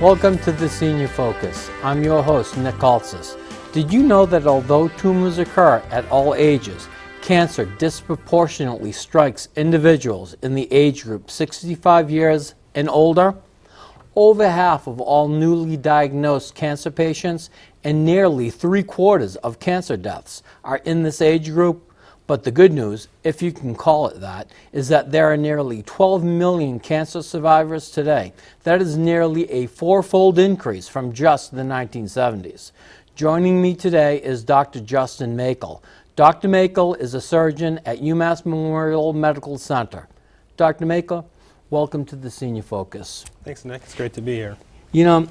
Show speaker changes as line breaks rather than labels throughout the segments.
Welcome to the Senior Focus. I'm your host, Nick Altzis. Did you know that although tumors occur at all ages, cancer disproportionately strikes individuals in the age group 65 years and older? Over half of all newly diagnosed cancer patients and nearly 3/4 of cancer deaths are in this age group. But the good news, if you can call it that, is that there are nearly 12 million cancer survivors today. That is nearly a fourfold increase from just the 1970s. Joining me today is Dr. Justin Maykel. Dr. Maykel is a surgeon at UMass Memorial Medical Center. Dr. Maykel, welcome to the Senior Focus.
Thanks, Nick. It's great to be here.
You know,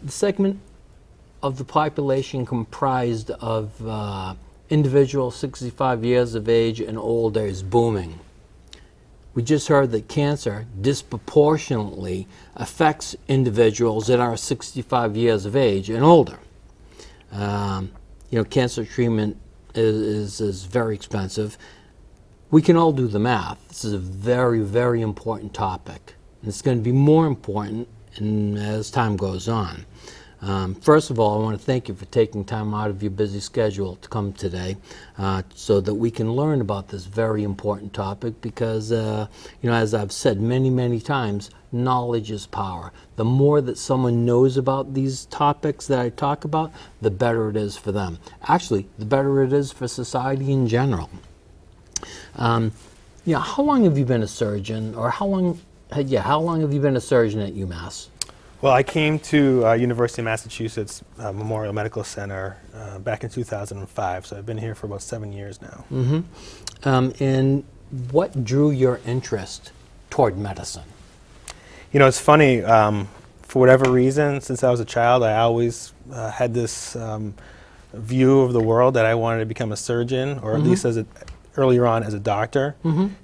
the segment of the population comprised of individuals 65 years of age and older is booming. We just heard that cancer disproportionately affects individuals that are 65 years of age and older. Cancer treatment is very expensive. We can all do the math. This is a very, very important topic. And it's going to be more important as time goes on. First of all, I want to thank you for taking time out of your busy schedule to come today so that we can learn about this very important topic because, as I've said many, many times, knowledge is power. The more that someone knows about these topics that I talk about, the better it is for them. Actually, the better it is for society in general. How long have you been a surgeon, or how long have you been a surgeon at UMass?
Well, I came to University of Massachusetts Memorial Medical Center back in 2005, so I've been here for about 7 years now.
Mm-hmm. And what drew your interest toward medicine?
You know, it's funny, for whatever reason, since I was a child, I always had this view of the world that I wanted to become a surgeon, or at least earlier on as a doctor,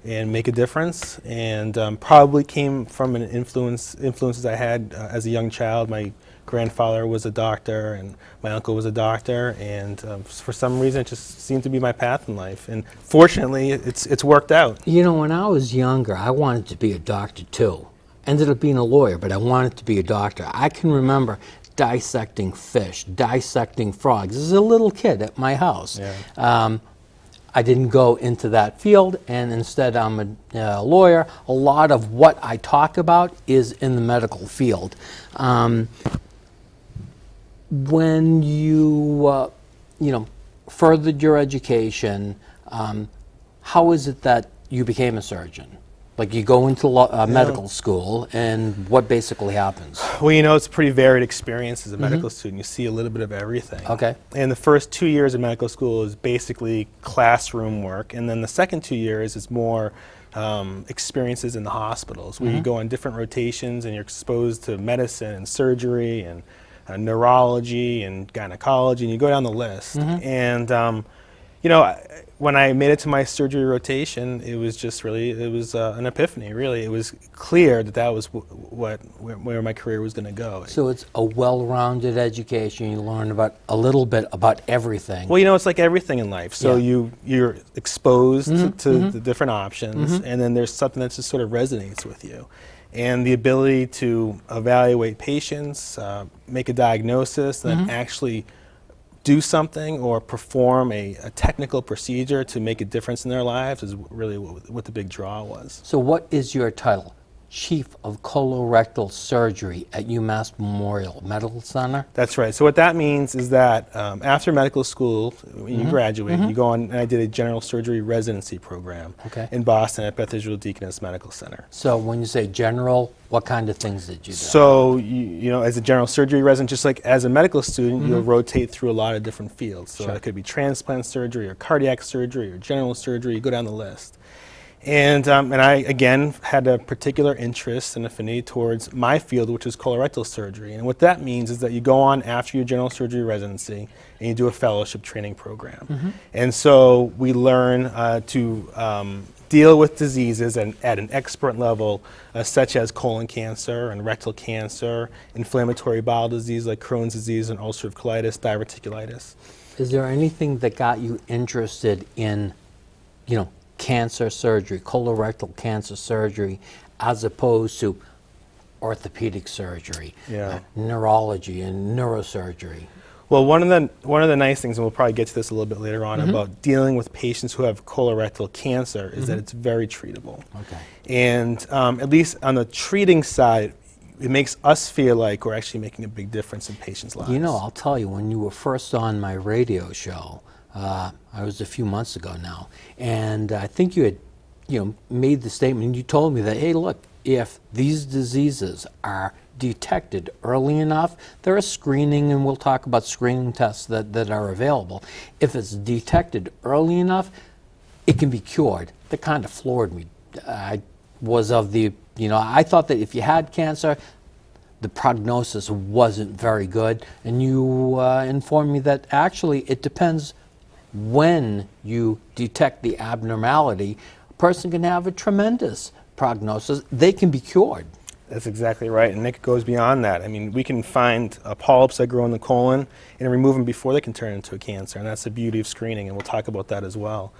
and make a difference. And probably came from an influences I had as a young child. My grandfather was a doctor, and my uncle was a doctor, and for some reason it just seemed to be my path in life. And fortunately, it's worked out.
You know, when I was younger, I wanted to be a doctor too. Ended up being a lawyer, but I wanted to be a doctor. I can remember dissecting fish, dissecting frogs. As a little kid at my house. Yeah. I didn't go into that field, and instead I'm a lawyer. A lot of what I talk about is in the medical field. When you, furthered your education, how is it that you became a surgeon? Like, you go into medical school, and what basically happens?
Well, it's a pretty varied experience as a medical student. You see a little bit of everything.
Okay.
And the first 2 years of medical school is basically classroom work, and then the second 2 years is more experiences in the hospitals, where you go on different rotations and you're exposed to medicine and surgery and neurology and gynecology, and you go down the list. And when I made it to my surgery rotation, it was just really, an epiphany, really. It was clear that was where my career was going to go.
So it's a well-rounded education. You learn about a little bit about everything.
Well, it's like everything in life. So you're exposed to the different options, and then there's something that just sort of resonates with you. And the ability to evaluate patients, make a diagnosis, then actually do something or perform a technical procedure to make a difference in their lives is really what the big draw was.
So what is your title? Chief of Colorectal Surgery at UMass Memorial Medical Center? That's
right. So what that means is that after medical school, when you graduate, you go on, and I did a general surgery residency program in Boston at Beth Israel Deaconess Medical Center.
So when you say general, what kind of things did you do?
So, as a general surgery resident, just like as a medical student, you'll rotate through a lot of different fields. So it could be transplant surgery or cardiac surgery or general surgery, you go down the list. And I, again, had a particular interest and affinity towards my field, which is colorectal surgery. And what that means is that you go on after your general surgery residency and you do a fellowship training program. And so we learn to deal with diseases at an expert level, such as colon cancer and rectal cancer, inflammatory bowel disease like Crohn's disease and ulcerative colitis, diverticulitis.
Is there anything that got you interested in, cancer surgery, colorectal cancer surgery, as opposed to orthopedic surgery,
Yeah.
neurology and neurosurgery.
Well, one of the nice things, and we'll probably get to this a little bit later on, about dealing with patients who have colorectal cancer is that it's very treatable.
Okay.
And at least on the treating side, it makes us feel like we're actually making a big difference in patients' lives.
You know, I'll tell you, when you were first on my radio show, I was a few months ago now, and I think you had, made the statement. You told me that, hey, look, if these diseases are detected early enough, there is screening, and we'll talk about screening tests that are available. If it's detected early enough, it can be cured. That kind of floored me. I was of the, I thought that if you had cancer, the prognosis wasn't very good, and you informed me that actually it depends when you detect the abnormality. A person can have a tremendous prognosis. They can be cured.
That's exactly right, and it goes beyond that. I mean, we can find polyps that grow in the colon and remove them before they can turn into a cancer, and that's the beauty of screening, and we'll talk about that as well.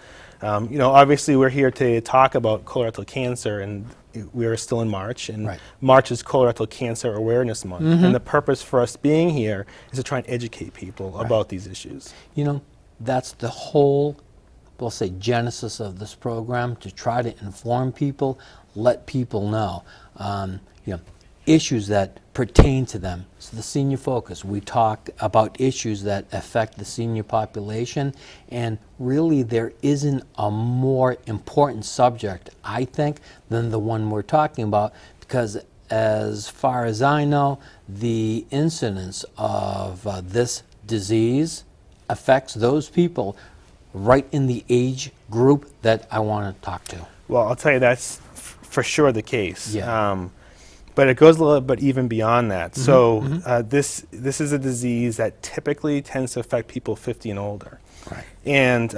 Obviously we're here to talk about colorectal cancer, and we are still in March, and
Right.
March is Colorectal Cancer Awareness Month, and the purpose for us being here is to try and educate people about these issues.
That's the whole, we'll say, genesis of this program, to try to inform people, let people know, issues that pertain to them. So the Senior Focus, we talk about issues that affect the senior population, and really there isn't a more important subject, I think, than the one we're talking about, because as far as I know, the incidence of this disease affects those people right in the age group that I want to talk to.
Well, I'll tell you, that's for sure the case.
Yeah.
But it goes a little bit even beyond that. This is a disease that typically tends to affect people 50 and older.
Right.
And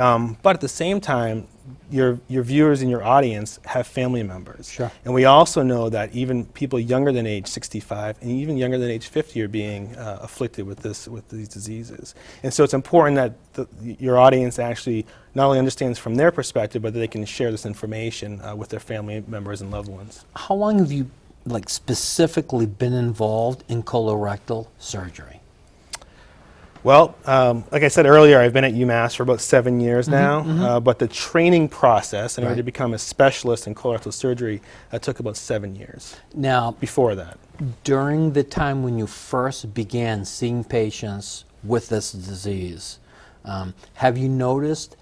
but at the same time, your viewers and your audience have family members.
Sure.
And we also know that even people younger than age 65 and even younger than age 50 are being afflicted with these diseases. And so it's important that your audience actually not only understands from their perspective, but that they can share this information with their family members and loved ones.
How long have you specifically been involved in colorectal surgery?
Well, like I said earlier, I've been at UMass for about 7 years now, but the training process in order to become a specialist in colorectal surgery took about 7 years.
Now,
Before that.
during the time when you first began seeing patients with this disease, have you noticed,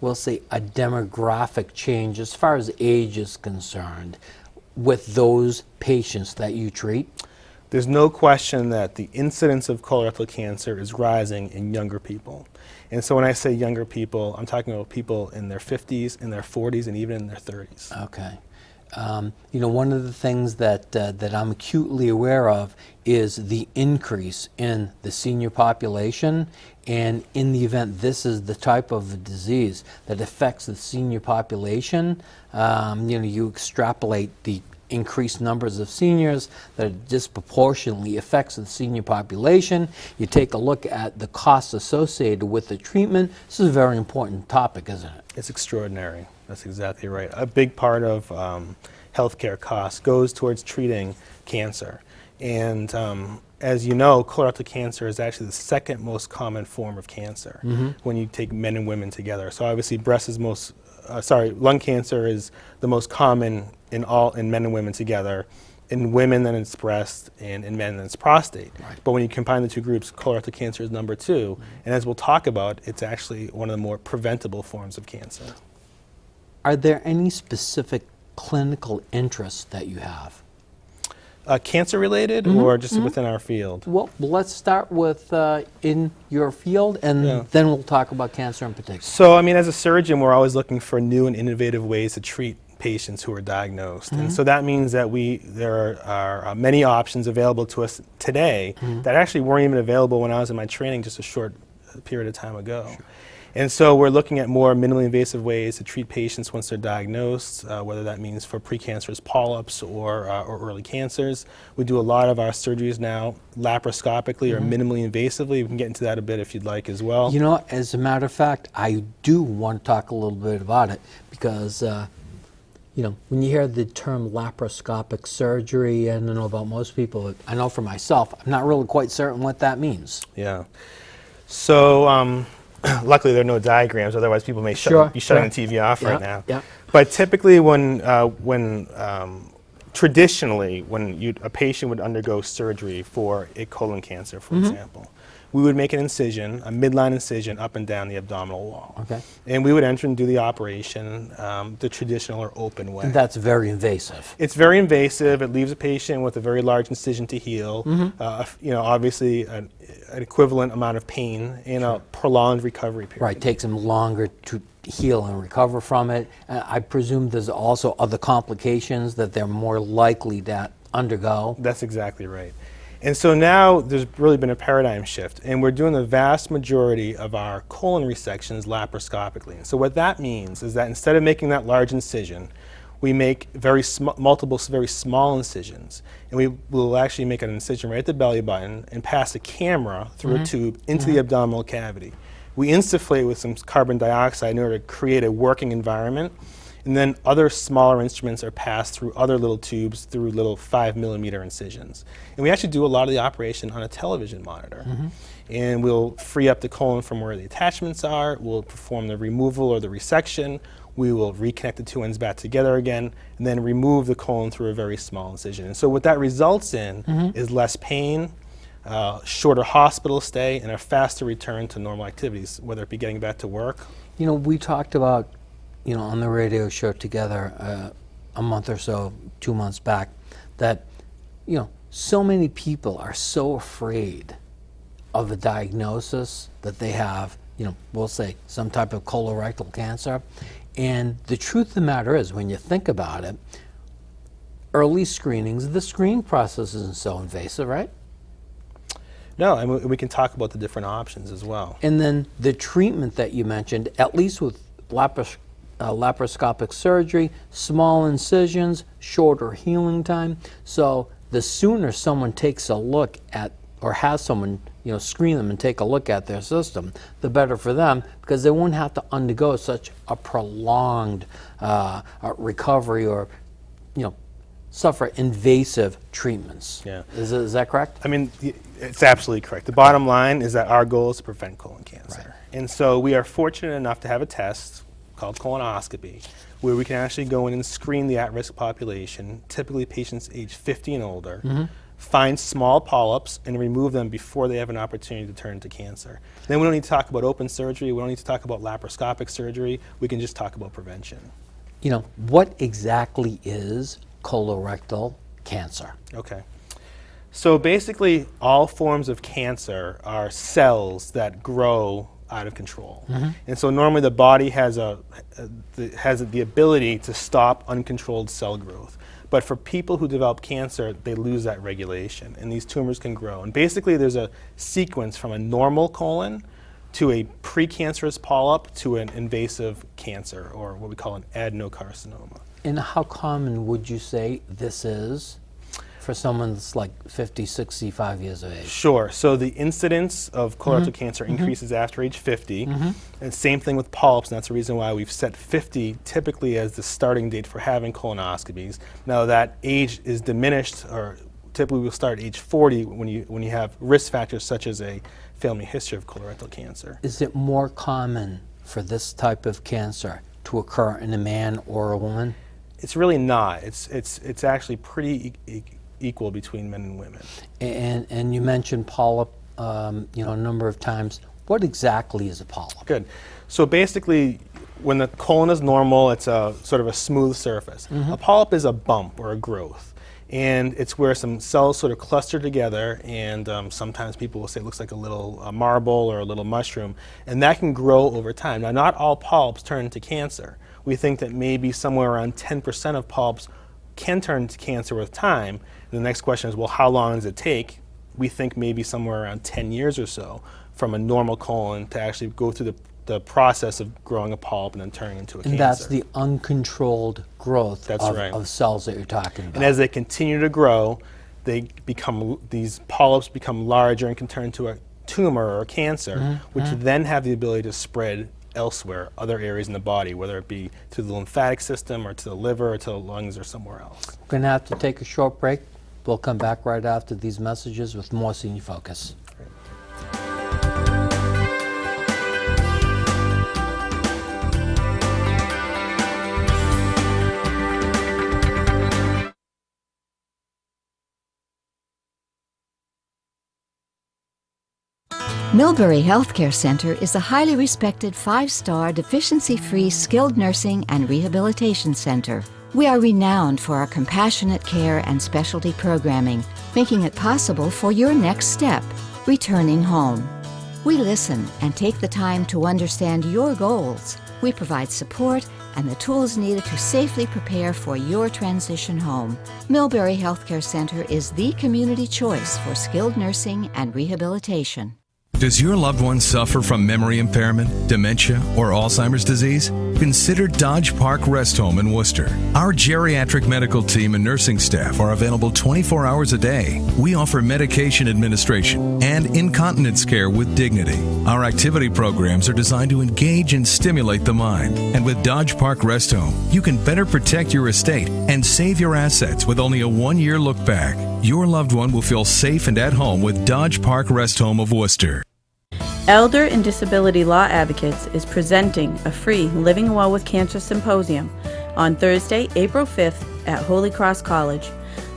we'll say, a demographic change as far as age is concerned with those patients that you treat?
There's no question that the incidence of colorectal cancer is rising in younger people. And so when I say younger people, I'm talking about people in their 50s, in their 40s, and even in their 30s.
Okay. One of the things that I'm acutely aware of is the increase in the senior population, and in the event this is the type of a disease that affects the senior population, you extrapolate the increased numbers of seniors that disproportionately affects the senior population. You take a look at the costs associated with the treatment. This is a very important topic, isn't it?
It's extraordinary. That's exactly right. A big part of healthcare costs goes towards treating cancer. And as you know, colorectal cancer is actually the second most common form of cancer when you take men and women together. So obviously lung cancer is the most common in men and women together. In women, then it's breast, and in men, then it's prostate.
Right.
But when you combine the two groups, colorectal cancer is number 2. And as we'll talk about, it's actually one of the more preventable forms of cancer.
Are there any specific clinical interests that you have?
Cancer related or just within our field?
Well, let's start with in your field, and then we'll talk about cancer in particular.
So, as a surgeon, we're always looking for new and innovative ways to treat patients who are diagnosed. And so that means that there are many options available to us today that actually weren't even available when I was in my training just a short period of time ago. Sure. And so we're looking at more minimally invasive ways to treat patients once they're diagnosed, whether that means for precancerous polyps or early cancers. We do a lot of our surgeries now laparoscopically or minimally invasively. We can get into that a bit if you'd like as well.
As a matter of fact, I do want to talk a little bit about it because You know, when you hear the term laparoscopic surgery, I don't know about most people, I know for myself, I'm not really quite certain what that means.
Yeah. So luckily there are no diagrams, otherwise people may be shutting the TV off right now.
Yeah.
But typically traditionally, when a patient would undergo surgery for a colon cancer, for example, we would make an incision, a midline incision, up and down the abdominal wall.
Okay.
And we would enter and do the operation the traditional or open way.
And that's very invasive.
It's very invasive. It leaves a patient with a very large incision to heal. You know, obviously an equivalent amount of pain and a prolonged recovery period.
Right, takes them longer to heal and recover from it. I presume there's also other complications that they're more likely to undergo.
That's exactly right. And so now there's really been a paradigm shift, and we're doing the vast majority of our colon resections laparoscopically. So what that means is that instead of making that large incision, we make multiple very small incisions, and we will actually make an incision right at the belly button and pass a camera through a tube into the abdominal cavity. We insufflate with some carbon dioxide in order to create a working environment, and then other smaller instruments are passed through other little tubes through little 5mm incisions. And we actually do a lot of the operation on a television monitor. And we'll free up the colon from where the attachments are, we'll perform the removal or the resection, we will reconnect the two ends back together again, and then remove the colon through a very small incision. And so what that results in is less pain, shorter hospital stay, and a faster return to normal activities, whether it be getting back to work.
You know, we talked about, you know, on the radio show together a month or so, 2 months back, that, you know, so many people are so afraid of a diagnosis that they have, you know, we'll say some type of colorectal cancer. And the truth of the matter is, when you think about it, early screenings, the screening process isn't so invasive, right?
No, and we can talk about the different options as well.
And then the treatment that you mentioned, at least with laparoscopic surgery, small incisions, shorter healing time. So the sooner someone takes a look at, or has someone, you know, screen them and take a look at their system, the better for them, because they won't have to undergo such a prolonged recovery, or, you know, suffer invasive treatments.
Yeah.
Is that correct?
I mean, it's absolutely correct. The bottom line is that our goal is to prevent colon cancer.
Right.
And so we are fortunate enough to have a test called colonoscopy, where we can actually go in and screen the at-risk population, typically patients age 50 and older, find small polyps and remove them before they have an opportunity to turn to cancer. Then we don't need to talk about open surgery, we don't need to talk about laparoscopic surgery, we can just talk about prevention.
You know, what exactly is colorectal cancer?
Okay. So basically, all forms of cancer are cells that grow out of control. And so normally the body has the ability to stop uncontrolled cell growth. But for people who develop cancer, they lose that regulation, and these tumors can grow. And basically there's a sequence from a normal colon to a precancerous polyp to an invasive cancer, or what we call an adenocarcinoma.
And how common would you say this is for someone that's like 50, 65 years of age?
Sure. So the incidence of colorectal cancer increases after age 50. And same thing with polyps, and that's the reason why we've set 50 typically as the starting date for having colonoscopies. Now that age is diminished, or typically we'll start at age 40 when you have risk factors such as a family history of colorectal cancer.
Is it more common for this type of cancer to occur in a man or a woman?
It's really not. It's actually pretty equal between men and women.
And you mentioned polyp, you know, a number of times. What exactly is a polyp?
Good. So basically, when the colon is normal, it's a sort of a smooth surface. A polyp is a bump or a growth. And it's where some cells sort of cluster together, and sometimes people will say it looks like a little marble or a little mushroom, and that can grow over time. Now, not all polyps turn into cancer. We think that maybe somewhere around 10% of polyps can turn to cancer with time. And the next question is, well, how long does it take? We think maybe somewhere around 10 years or so from a normal colon to actually go through the process of growing a polyp and then turning into a cancer.
And that's the uncontrolled growth of cells that you're talking about.
And as they continue to grow, these polyps become larger and can turn into a tumor or a cancer, which then have the ability to spread elsewhere, other areas in the body, whether it be to the lymphatic system or to the liver or to the lungs or somewhere else.
We're going to have to take a short break. We'll come back right after these messages with more Senior Focus.
Millbury Healthcare Center is a highly respected 5-star deficiency-free skilled nursing and rehabilitation center. We are renowned for our compassionate care and specialty programming, making it possible for your next step, returning home. We listen and take the time to understand your goals. We provide support and the tools needed to safely prepare for your transition home. Millbury Healthcare Center is the community choice for skilled nursing and rehabilitation.
Does your loved one suffer from memory impairment, dementia, or Alzheimer's disease? Consider Dodge Park Rest Home in Worcester. Our geriatric medical team and nursing staff are available 24 hours a day. We offer medication administration and incontinence care with dignity. Our activity programs are designed to engage and stimulate the mind. And with Dodge Park Rest Home, you can better protect your estate and save your assets with only a 1-year look back. Your loved one will feel safe and at home with Dodge Park Rest Home of Worcester.
Elder and Disability Law Advocates is presenting a free Living Well with Cancer Symposium on Thursday, April 5th at Holy Cross College.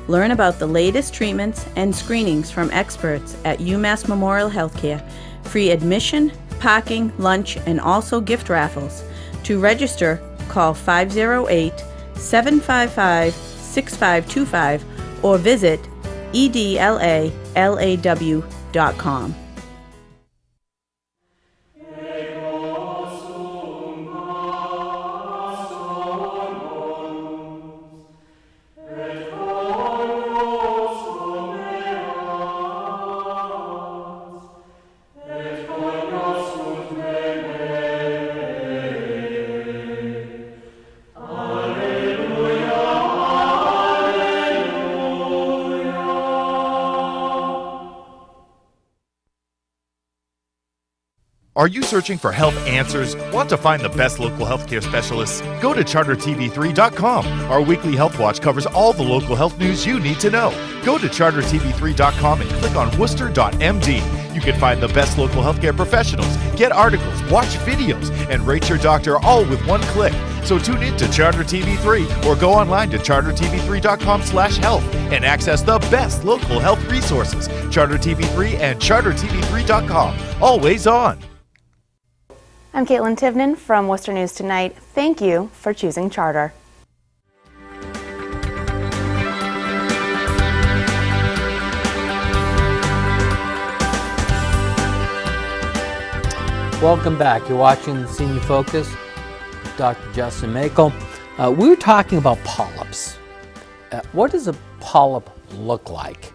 Learn about the latest treatments and screenings from experts at UMass Memorial Healthcare. Free admission, parking, lunch, and also gift raffles. To register, call 508-755-6525 or visit edlalaw.com.
Are you searching for health answers? Want to find the best local healthcare specialists? Go to chartertv3.com. Our weekly Health Watch covers all the local health news you need to know. Go to chartertv3.com and click on worcester.md. You can find the best local healthcare professionals, get articles, watch videos, and rate your doctor all with one click. So tune in to Charter TV3 or go online to chartertv3.com/health and access the best local health resources. Charter TV3 and chartertv3.com. Always on.
I'm Caitlin Tivnan from Worcester News Tonight. Thank you for choosing Charter.
Welcome back. You're watching Senior Focus with Dr. Justin Maykel. We were talking about polyps. What does a polyp look like?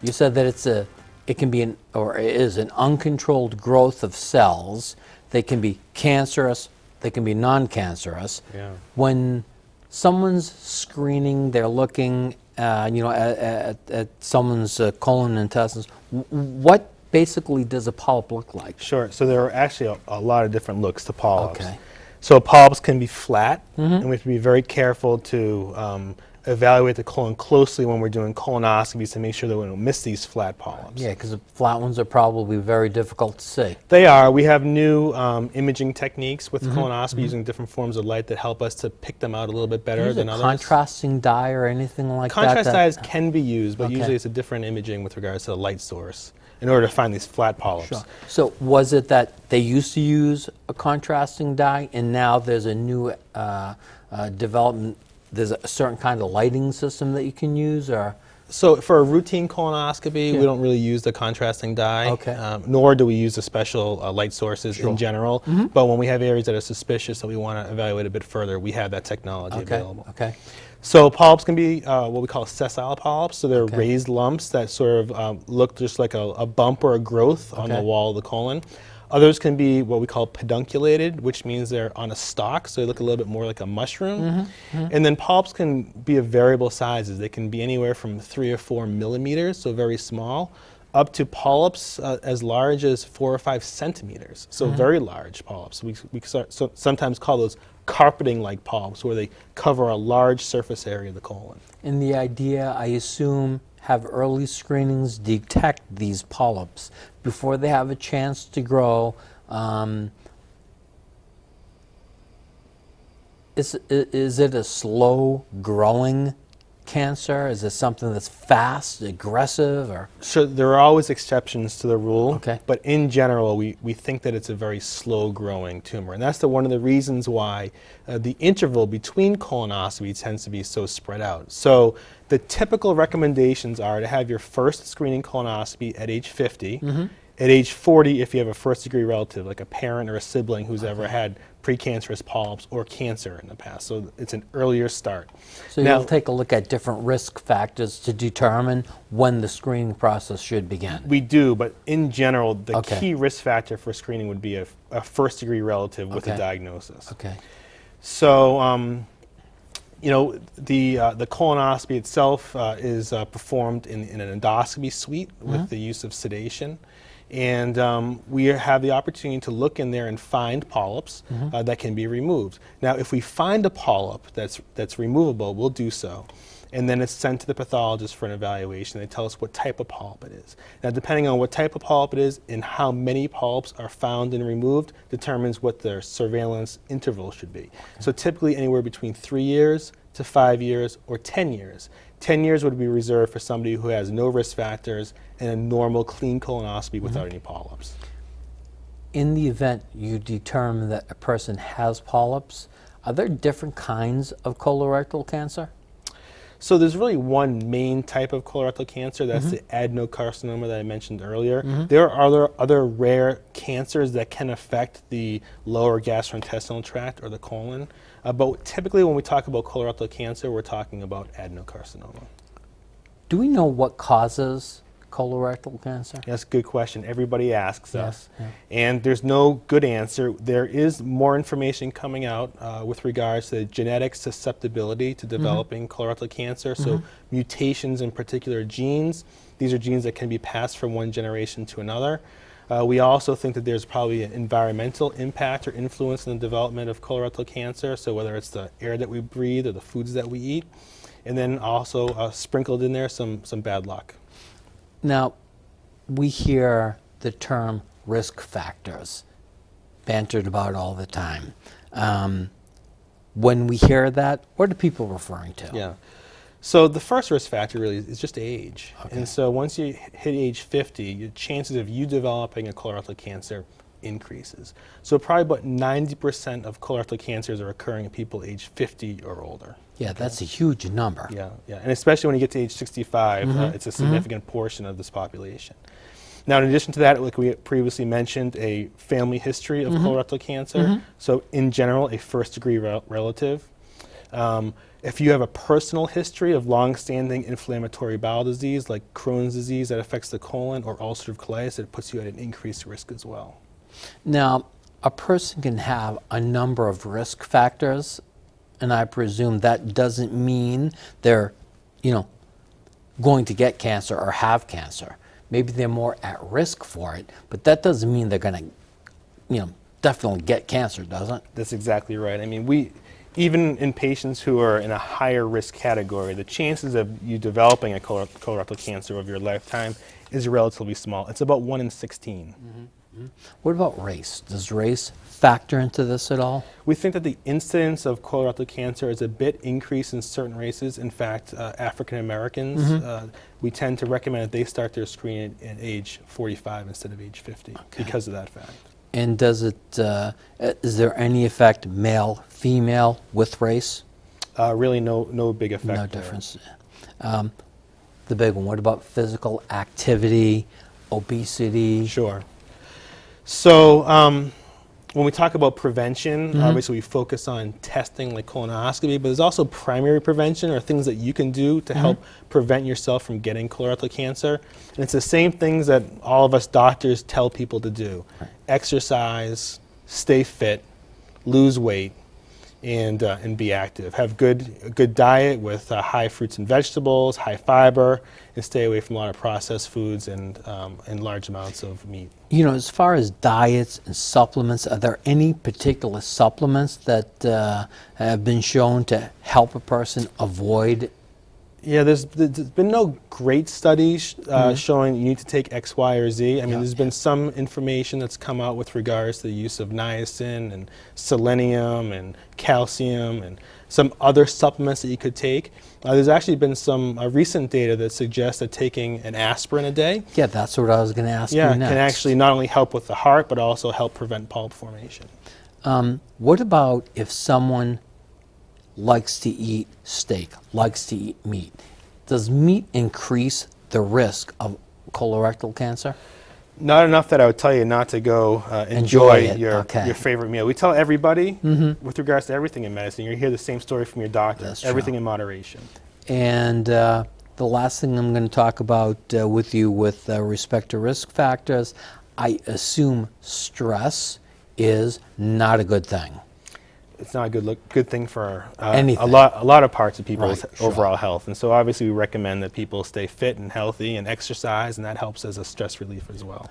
You said that it can be an uncontrolled growth of cells. They can be cancerous. They can be non-cancerous.
Yeah.
When someone's screening, they're looking, at someone's colon and intestines. What basically does a polyp look like?
Sure. So there are actually a lot of different looks to polyps.
Okay.
So polyps can be flat, and we have to be very careful to evaluate the colon closely when we're doing colonoscopies to make sure that we don't miss these flat polyps.
Yeah, because the flat ones are probably very difficult to see.
They are. We have new imaging techniques with colonoscopy using different forms of light that help us to pick them out a little bit better than others.
Contrasting dye or anything like that?
Contrast dyes can be used, but usually it's a different imaging with regards to the light source in order to find these flat polyps.
Sure. So was it that they used to use a contrasting dye and now there's a new development? There's a certain kind of lighting system that you can use, or?
So for a routine colonoscopy, we don't really use the contrasting dye, nor do we use the special light sources in general. But when we have areas that are suspicious that we want to evaluate a bit further, we have that technology available.
Okay.
So polyps can be what we call sessile polyps. So they're raised lumps that sort of look just like a bump or a growth on the wall of the colon. Others can be what we call pedunculated, which means they're on a stalk, so they look a little bit more like a mushroom. And then polyps can be of variable sizes. They can be anywhere from 3 or 4 millimeters, so very small, up to polyps as large as 4 or 5 centimeters, so very large polyps. We sometimes call those carpeting-like polyps, where they cover a large surface area of the colon.
And the idea, I assume, have early screenings detect these polyps before they have a chance to grow. Is it a slow-growing cancer? Is it something that's fast, aggressive, or?
So there are always exceptions to the rule,
Okay.
but in general, we think that it's a very slow-growing tumor, and that's one of the reasons why the interval between colonoscopy tends to be so spread out. So the typical recommendations are to have your first screening colonoscopy at age 50. At age 40, if you have a first-degree relative, like a parent or a sibling who's ever had precancerous polyps or cancer in the past. So it's an earlier start.
So you'll take a look at different risk factors to determine when the screening process should begin.
We do, but in general, the
Okay.
key risk factor for screening would be a first-degree relative with a
Okay.
diagnosis.
Okay.
So, you know, the colonoscopy itself is performed in an endoscopy suite with the use of sedation. And we have the opportunity to look in there and find polyps that can be removed. Now, if we find a polyp that's removable, we'll do so. And then it's sent to the pathologist for an evaluation. They tell us what type of polyp it is. Now, depending on what type of polyp it is and how many polyps are found and removed determines what their surveillance interval should be. So typically anywhere between 3 years to 5 years or 10 years. 10 years would be reserved for somebody who has no risk factors and a normal clean colonoscopy without any polyps.
In the event you determine that a person has polyps, are there different kinds of colorectal cancer?
So there's really one main type of colorectal cancer, that's the adenocarcinoma that I mentioned earlier. There are other rare cancers that can affect the lower gastrointestinal tract or the colon. But typically when we talk about colorectal cancer, we're talking about adenocarcinoma.
Do we know what causes colorectal cancer?
That's a good question. Everybody asks us.
Yeah.
And there's no good answer. There is more information coming out with regards to genetic susceptibility to developing colorectal cancer. So mutations in particular genes. These are genes that can be passed from one generation to another. We also think that there's probably an environmental impact or influence in the development of colorectal cancer. So whether it's the air that we breathe or the foods that we eat. And then also sprinkled in there some bad luck.
Now, we hear the term risk factors bantered about all the time. When we hear that, what are people referring to?
Yeah. So the first risk factor really is just age. And so once you hit age 50, your chances of you developing a colorectal cancer increases. So probably about 90% of colorectal cancers are occurring in people age 50 or older.
Yeah, that's a huge number.
Yeah, and especially when you get to age 65, it's a significant portion of this population. Now, in addition to that, like we previously mentioned, a family history of colorectal cancer. So in general, a first-degree relative. If you have a personal history of long-standing inflammatory bowel disease, like Crohn's disease that affects the colon, or ulcerative colitis, it puts you at an increased risk as well.
Now, a person can have a number of risk factors, and I presume that doesn't mean they're, going to get cancer or have cancer. Maybe they're more at risk for it, but that doesn't mean they're going to, definitely get cancer, does it?
That's exactly right. I mean, even in patients who are in a higher risk category, the chances of you developing a colorectal cancer over your lifetime is relatively small. It's about 1 in 16.
What about race? Does race factor into this at all?
We think that the incidence of colorectal cancer is a bit increased in certain races. In fact, African Americans, we tend to recommend that they start their screening at age 45 instead of age 50 because of that fact.
And does it, is there any effect male, female with race?
Really no big effect.
No difference. The big one, what about physical activity, obesity?
Sure. So when we talk about prevention, obviously we focus on testing like colonoscopy, but there's also primary prevention, or things that you can do to help prevent yourself from getting colorectal cancer. And it's the same things that all of us doctors tell people to do. Exercise, stay fit, lose weight, and be active. Have a good diet with high fruits and vegetables, high fiber, and stay away from a lot of processed foods and large amounts of meat.
You know, as far as diets and supplements, are there any particular supplements that have been shown to help a person avoid?
Yeah, there's been no great studies showing you need to take X, Y, or Z. I mean, there's been some information that's come out with regards to the use of niacin and selenium and calcium and some other supplements that you could take. There's actually been some recent data that suggests that taking an aspirin a day,
Yeah, that's what I was going to ask you next.
can actually not only help with the heart, but also help prevent polyp formation.
What about if someone likes to eat steak, likes to eat meat? Does meat increase the risk of colorectal cancer?
Not enough that I would tell you not to go enjoy
it.
your
Okay.
favorite meal. We tell everybody, with regards to everything in medicine, you hear the same story from your doctor.
That's
everything
true.
in moderation.
And the last thing I'm going to talk about with you with respect to risk factors, I assume stress is not a good thing.
It's not a good thing for
Anything.
a lot of parts of people's
Right, sure.
overall health. And so obviously we recommend that people stay fit and healthy and exercise, and that helps as a stress relief as well.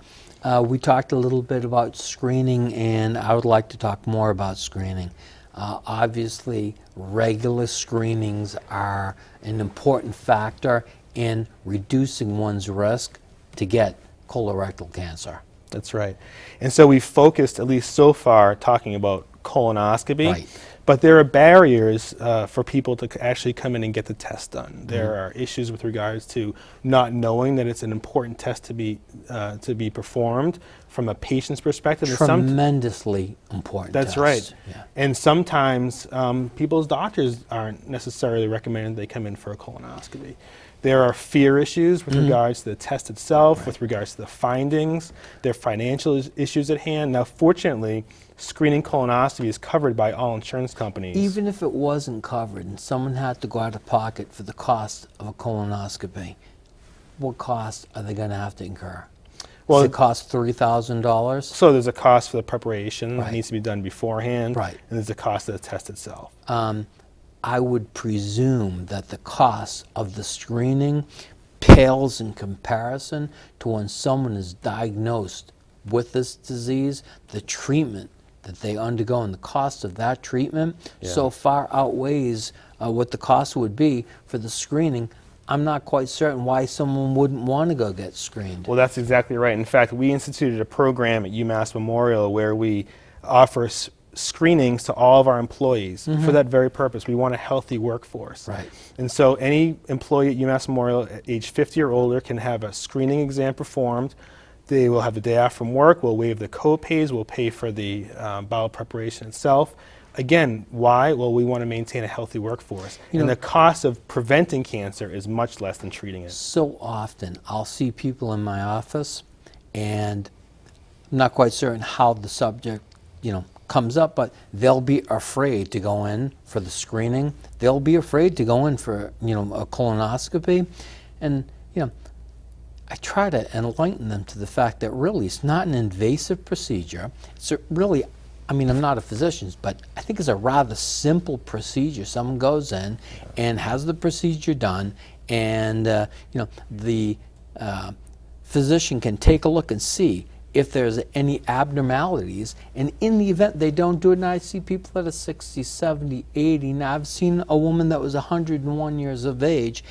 We talked a little bit about screening, and I would like to talk more about screening. Obviously, regular screenings are an important factor in reducing one's risk to get colorectal cancer.
That's right. And so we've focused, at least so far, talking about colonoscopy.
Right.
But there are barriers for people to actually come in and get the test done. There are issues with regards to not knowing that it's an important test to be performed from a patient's perspective. And
Tremendously important
That's
test.
right.
Yeah.
And sometimes people's doctors aren't necessarily recommending they come in for a colonoscopy. There are fear issues with regards to the test itself, with regards to the findings. There are financial issues at hand. Now, fortunately, screening colonoscopy is covered by all insurance companies.
Even if it wasn't covered and someone had to go out of pocket for the cost of a colonoscopy, what cost are they going to have to incur?
Well,
Does it cost $3,000?
So there's a cost for the preparation that
Right.
needs to be done beforehand,
Right.
and there's a cost of the test itself.
I would presume that the cost of the screening pales in comparison to when someone is diagnosed with this disease. The treatment that they undergo and the cost of that treatment so far outweighs what the cost would be for the screening. I'm not quite certain why someone wouldn't want to go get screened.
Well, that's exactly right. In fact, we instituted a program at UMass Memorial where we offer screenings to all of our employees for that very purpose. We want a healthy workforce.
Right.
And so any employee at UMass Memorial at age 50 or older can have a screening exam performed. They will have the day off from work. We'll waive the co-pays. We'll pay for the bowel preparation itself. Again, why? Well, we want to maintain a healthy workforce. And the cost of preventing cancer is much less than treating it.
So often I'll see people in my office, and I'm not quite certain how the subject, comes up, but they'll be afraid to go in for the screening. They'll be afraid to go in for, a colonoscopy. And, I try to enlighten them to the fact that really it's not an invasive procedure. It's really, I'm not a physician, but I think it's a rather simple procedure. Someone goes in and has the procedure done, and the physician can take a look and see if there's any abnormalities, and in the event they don't do it, and I see people that are 60, 70, 80, now I've seen a woman that was 101 years of age.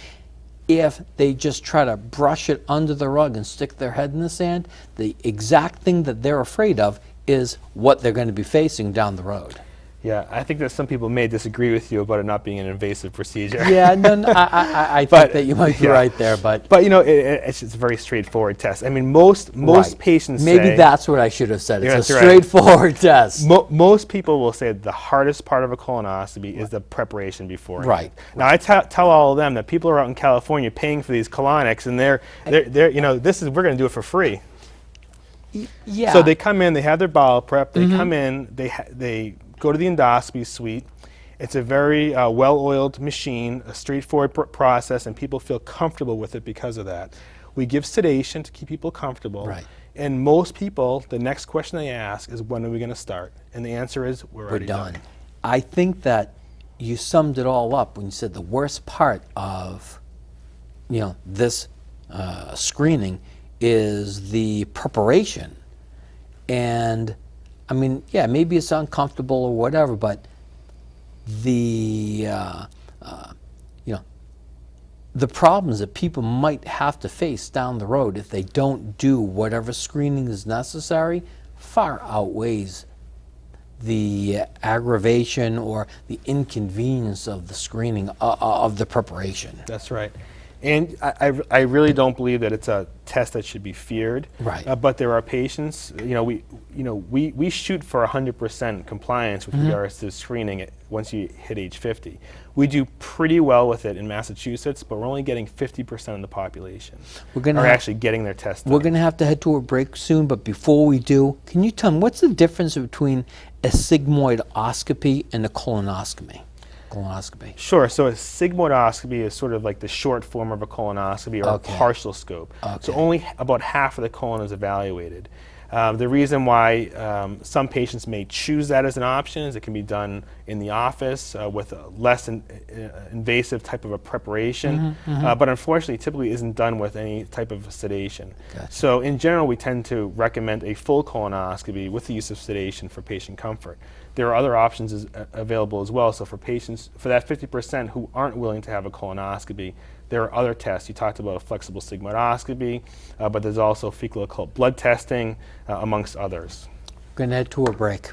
If they just try to brush it under the rug and stick their head in the sand, the exact thing that they're afraid of is what they're going to be facing down the road.
Yeah, I think that some people may disagree with you about it not being an invasive procedure.
Yeah, no, I think that you might be right there, but
it's just a very straightforward test. Most
right.
patients
maybe
say,
that's what I should have said. It's
that's
a
right.
straightforward test.
Most people will say the hardest part of a colonoscopy is the preparation beforehand.
Right.
Now I tell all of them that people are out in California paying for these colonics, and they're we're going to do it for free.
Yeah.
So they come in, they have their bowel prep, they come in, they go to the endoscopy suite. It's a very well-oiled machine, a straightforward process, and people feel comfortable with it because of that. We give sedation to keep people comfortable.
Right.
And most people, the next question they ask is, when are we going to start? And the answer is, we're already done.
I think that you summed it all up when you said the worst part of, this screening is the preparation. And I mean, yeah, maybe it's uncomfortable or whatever, but the the problems that people might have to face down the road if they don't do whatever screening is necessary far outweighs the aggravation or the inconvenience of the screening of the preparation.
That's right. And I really don't believe that it's a test that should be feared.
Right.
But there are patients. We shoot for 100% compliance with regards to screening once you hit age 50. We do pretty well with it in Massachusetts, but we're only getting 50% of the population are actually getting their test done.
We're going to have to head to a break soon, but before we do, can you tell me what's the difference between a sigmoidoscopy and a colonoscopy?
Sure. So a sigmoidoscopy is sort of like the short form of a colonoscopy or a partial scope. So only about half of the colon is evaluated. The reason why some patients may choose that as an option is it can be done in the office with a less invasive type of a preparation, but unfortunately typically isn't done with any type of sedation.
Gotcha.
So in general, we tend to recommend a full colonoscopy with the use of sedation for patient comfort. There are other options available as well. So for patients, for that 50% who aren't willing to have a colonoscopy, there are other tests. You talked about a flexible sigmoidoscopy, but there's also fecal occult blood testing, amongst others.
We're going to head to a break.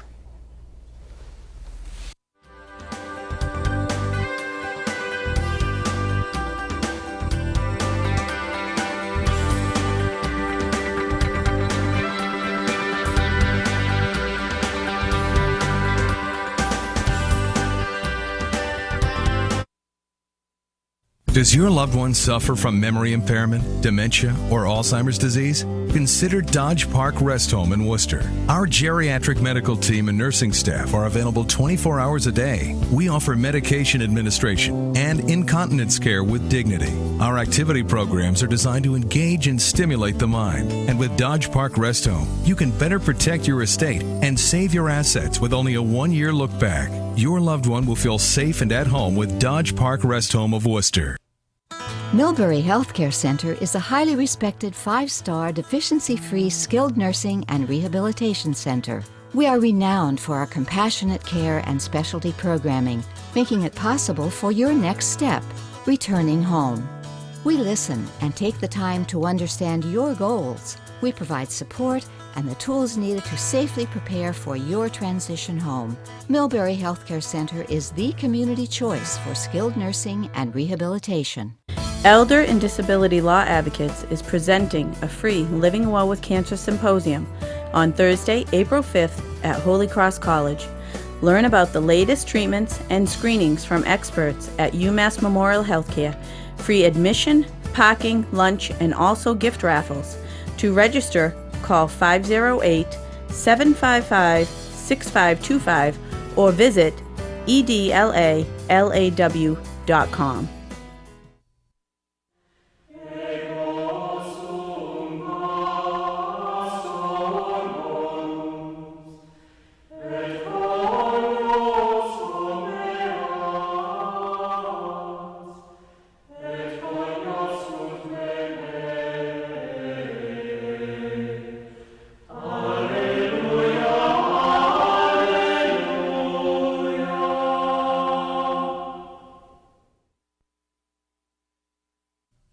Does your loved one suffer from memory impairment, dementia, or Alzheimer's disease? Consider Dodge Park Rest Home in Worcester. Our geriatric medical team and nursing staff are available 24 hours a day. We offer medication administration and incontinence care with dignity. Our activity programs are designed to engage and stimulate the mind. And with Dodge Park Rest Home, you can better protect your estate and save your assets with only a 1-year look back. Your loved one will feel safe and at home with Dodge Park Rest Home of Worcester.
Millbury Healthcare Center is a highly respected 5-star deficiency-free skilled nursing and rehabilitation center. We are renowned for our compassionate care and specialty programming, making it possible for your next step, returning home. We listen and take the time to understand your goals. We provide support and the tools needed to safely prepare for your transition home. Millbury Healthcare Center is the community choice for skilled nursing and rehabilitation.
Elder and Disability Law Advocates is presenting a free Living Well with Cancer Symposium on Thursday, April 5th at Holy Cross College. Learn about the latest treatments and screenings from experts at UMass Memorial Healthcare. Free admission, parking, lunch, and also gift raffles. To register, call 508-755-6525 or visit edlalaw.com.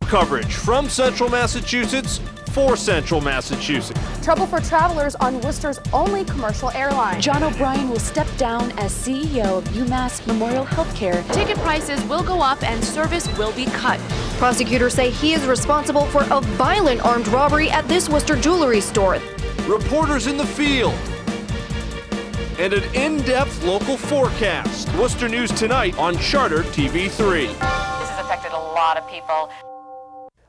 Coverage from Central Massachusetts for Central Massachusetts.
Trouble for travelers on Worcester's only commercial airline.
John O'Brien will step down as CEO of UMass Memorial Healthcare.
Ticket prices will go up and service will be cut.
Prosecutors say he is responsible for a violent armed robbery at this Worcester jewelry store.
Reporters in the field. And an in-depth local forecast. Worcester News Tonight on Charter TV3.
This has affected a lot of people.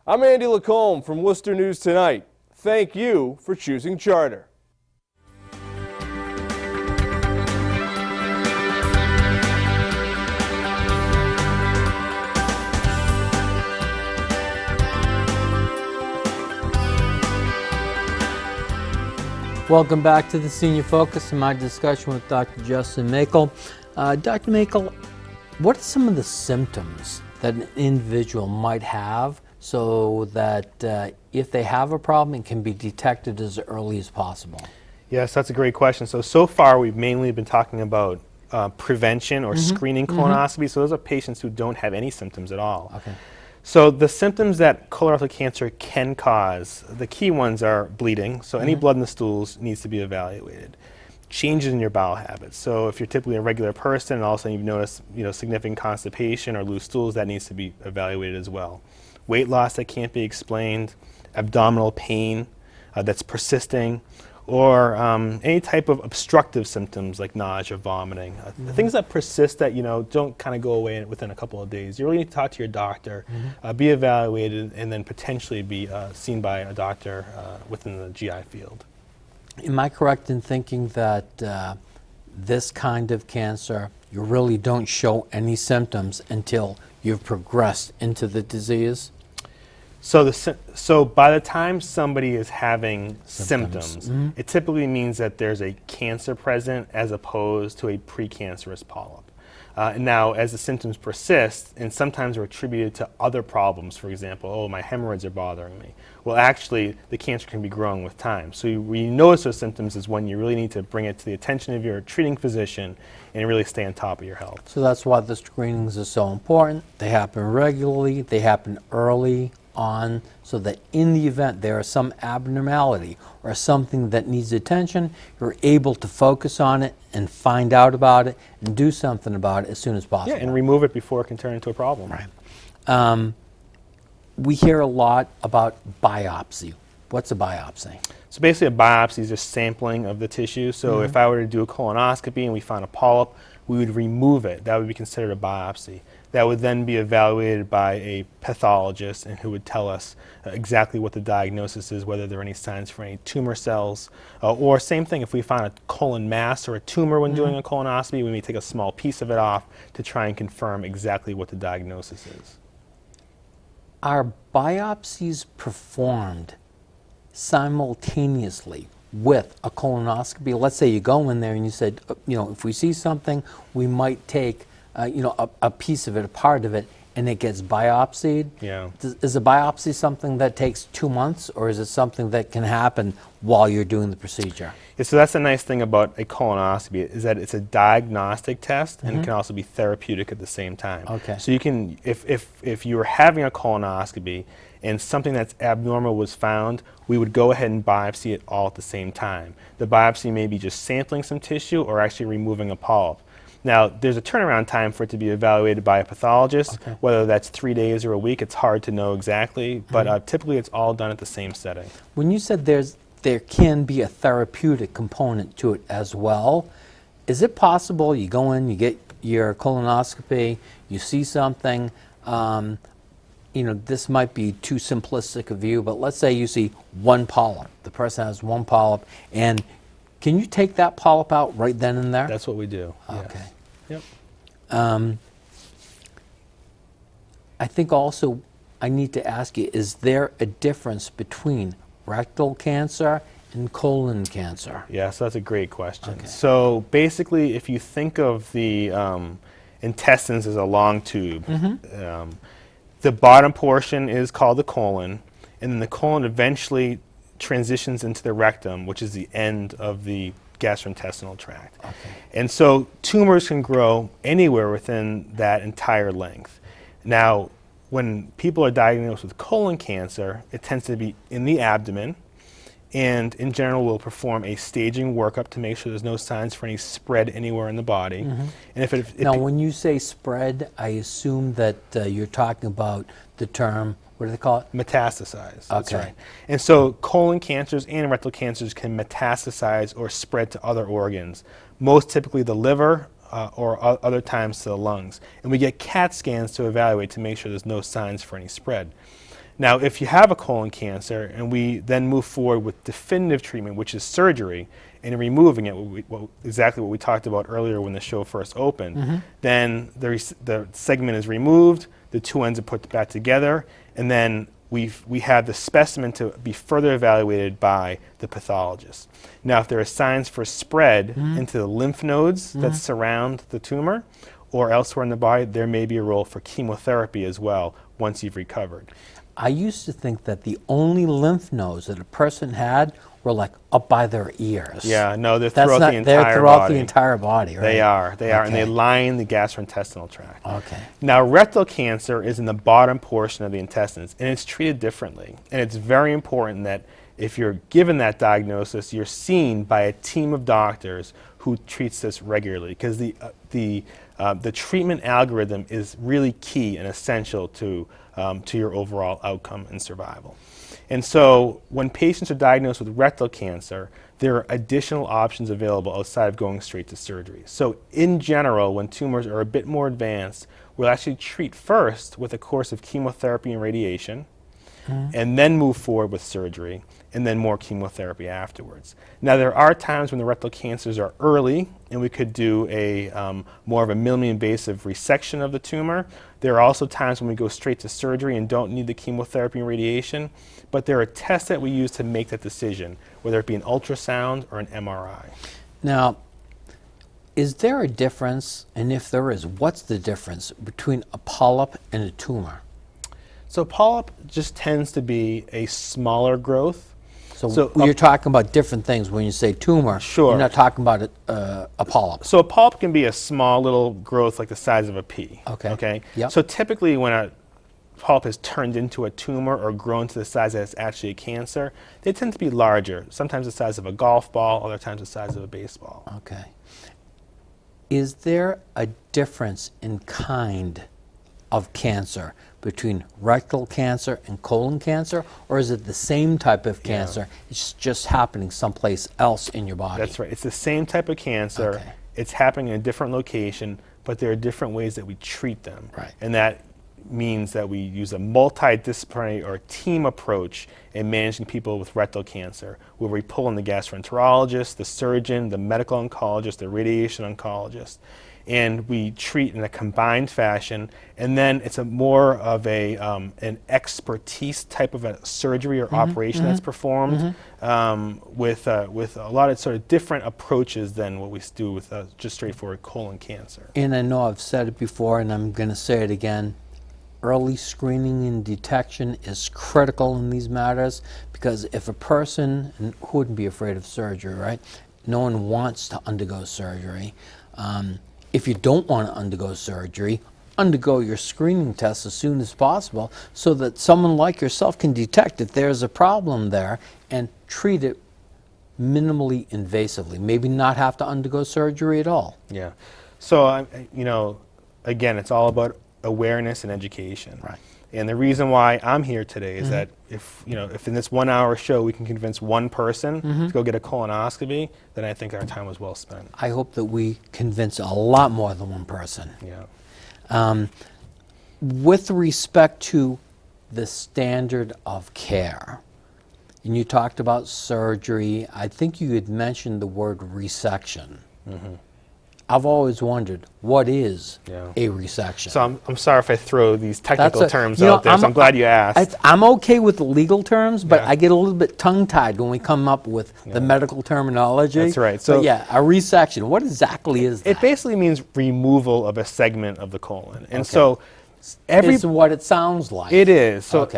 I'm Andy Lacombe from Worcester News Tonight. Thank you for choosing Charter.
Welcome back to the Senior Focus and my discussion with Dr. Justin Maykel. Dr. Maykel, what are some of the symptoms that an individual might have so that if they have a problem, it can be detected as early as possible?
Yes, that's a great question. So far we've mainly been talking about prevention or screening colonoscopy. So those are patients who don't have any symptoms at all.
Okay.
So the symptoms that colorectal cancer can cause, the key ones are bleeding. So any blood in the stools needs to be evaluated. Changes in your bowel habits. So if you're typically a regular person and all of a sudden you've noticed significant constipation or loose stools, that needs to be evaluated as well. Weight loss that can't be explained, abdominal pain that's persisting, or any type of obstructive symptoms like nausea, vomiting, things that persist that don't kind of go away within a couple of days. You really need to talk to your doctor, be evaluated, and then potentially be seen by a doctor within the GI field.
Am I correct in thinking that this kind of cancer, you really don't show any symptoms until you've progressed into the disease?
So by the time somebody is having symptoms, it typically means that there's a cancer present as opposed to a precancerous polyp. Now, as the symptoms persist, and sometimes are attributed to other problems, for example, oh, my hemorrhoids are bothering me. Well, actually, the cancer can be growing with time. So when you notice those symptoms is when you really need to bring it to the attention of your treating physician and really stay on top of your health.
So that's why the screenings are so important. They happen regularly, they happen early on, so that in the event there is some abnormality or something that needs attention, you're able to focus on it and find out about it and do something about it as soon as possible.
Yeah, and remove it before it can turn into a problem.
Right. We hear a lot about biopsy. What's a biopsy?
So basically a biopsy is just sampling of the tissue. So if I were to do a colonoscopy and we found a polyp, we would remove it. That would be considered a biopsy. That would then be evaluated by a pathologist and who would tell us exactly what the diagnosis is, whether there are any signs for any tumor cells, or same thing, if we found a colon mass or a tumor when doing a colonoscopy, we may take a small piece of it off to try and confirm exactly what the diagnosis is.
Are biopsies performed simultaneously with a colonoscopy? Let's say you go in there and you said, if we see something, we might take a piece of it, a part of it, and it gets biopsied.
Yeah.
Is a biopsy something that takes 2 months, or is it something that can happen while you're doing the procedure?
Yeah, so that's the nice thing about a colonoscopy is that it's a diagnostic test and it can also be therapeutic at the same time.
Okay.
So you can, if you were having a colonoscopy and something that's abnormal was found, we would go ahead and biopsy it all at the same time. The biopsy may be just sampling some tissue or actually removing a polyp. Now, there's a turnaround time for it to be evaluated by a pathologist.
Okay.
Whether that's 3 days or a week, it's hard to know exactly, but typically it's all done at the same setting.
When you said there can be a therapeutic component to it as well, is it possible you go in, you get your colonoscopy, you see something, this might be too simplistic a view, but let's say you see one polyp. The person has one polyp, and can you take that polyp out right then and there?
That's what we do.
Okay.
Yes.
Yep. I think also I need to ask you, is there a difference between rectal cancer and colon cancer?
Yes, that's a great question.
Okay.
So basically, if you think of the intestines as a long tube, the bottom portion is called the colon, and then the colon eventually transitions into the rectum, which is the end of the gastrointestinal tract.
Okay.
And so tumors can grow anywhere within that entire length. Now, when people are diagnosed with colon cancer, it tends to be in the abdomen, and in general we'll perform a staging workup to make sure there's no signs for any spread anywhere in the body. And
Now, when you say spread, I assume that you're talking about the term, what do they call it?
Metastasize. That's
Okay.
right. And so colon cancers and rectal cancers can metastasize or spread to other organs, most typically the liver or other times to the lungs. And we get CAT scans to evaluate to make sure there's no signs for any spread. Now, if you have a colon cancer and we then move forward with definitive treatment, which is surgery, and removing it, exactly what we talked about earlier when the show first opened, then the segment is removed, the two ends are put back together, and then we have the specimen to be further evaluated by the pathologist. Now, if there are signs for spread into the lymph nodes that surround the tumor or elsewhere in the body, there may be a role for chemotherapy as well once you've recovered.
I used to think that the only lymph nodes that a person had were like up by their ears.
Yeah, no, they're throughout the entire
They're throughout
body.
the entire body, right?
They are,
Okay.
and they line the gastrointestinal tract.
Okay.
Now, rectal cancer is in the bottom portion of the intestines, and it's treated differently. And it's very important that if you're given that diagnosis, you're seen by a team of doctors who treats this regularly, because the treatment algorithm is really key and essential to your overall outcome and survival. And so when patients are diagnosed with rectal cancer, there are additional options available outside of going straight to surgery. So in general, when tumors are a bit more advanced, we'll actually treat first with a course of chemotherapy and radiation, and then move forward with surgery, and then more chemotherapy afterwards. Now, there are times when the rectal cancers are early, and we could do a more of a minimally invasive resection of the tumor. There are also times when we go straight to surgery and don't need the chemotherapy and radiation, but there are tests that we use to make that decision, whether it be an ultrasound or an MRI.
Now, is there a difference, and if there is, what's the difference between a polyp and a tumor?
So polyp just tends to be a smaller growth.
So you're talking about different things when you say tumor.
Sure.
You're not talking about a polyp.
So a polyp can be a small little growth like the size of a pea.
Okay.
Okay.
Yep.
So typically when a polyp has turned into a tumor or grown to the size that it's actually a cancer, they tend to be larger, sometimes the size of a golf ball, other times the size of a baseball.
Okay. Is there a difference in kind of cancer between rectal cancer and colon cancer, or is it the same type of cancer? It's just happening someplace else in your body?
That's right. It's the same type of cancer.
Okay.
It's happening in a different location, but there are different ways that we treat them.
Right.
And that means that we use a multidisciplinary or team approach in managing people with rectal cancer, where we pull in the gastroenterologist, the surgeon, the medical oncologist, the radiation oncologist, and we treat in a combined fashion. And then it's a more of an expertise type of a surgery or operation that's performed with a lot of sort of different approaches than what we do with just straightforward colon cancer.
And I know I've said it before, and I'm going to say it again. Early screening and detection is critical in these matters, because if a person, and who wouldn't be afraid of surgery, right? No one wants to undergo surgery. If you don't want to undergo surgery, undergo your screening tests as soon as possible so that someone like yourself can detect if there's a problem there and treat it minimally invasively. Maybe not have to undergo surgery at all.
Yeah. So, again, it's all about awareness and education.
Right.
And the reason why I'm here today is that if in this 1 hour show we can convince one person to go get a colonoscopy, then I think our time was well spent.
I hope that we convince a lot more than one person.
Yeah.
With respect to the standard of care, and you talked about surgery, I think you had mentioned the word resection. I've always wondered, what is a resection?
So I'm sorry if I throw these technical terms out there, so I'm glad you asked.
I'm okay with the legal terms, but I get a little bit tongue-tied when we come up with the medical terminology.
That's right.
So a resection, what exactly is that?
It basically means removal of a segment of the colon. And so
is what it sounds like.
It is. So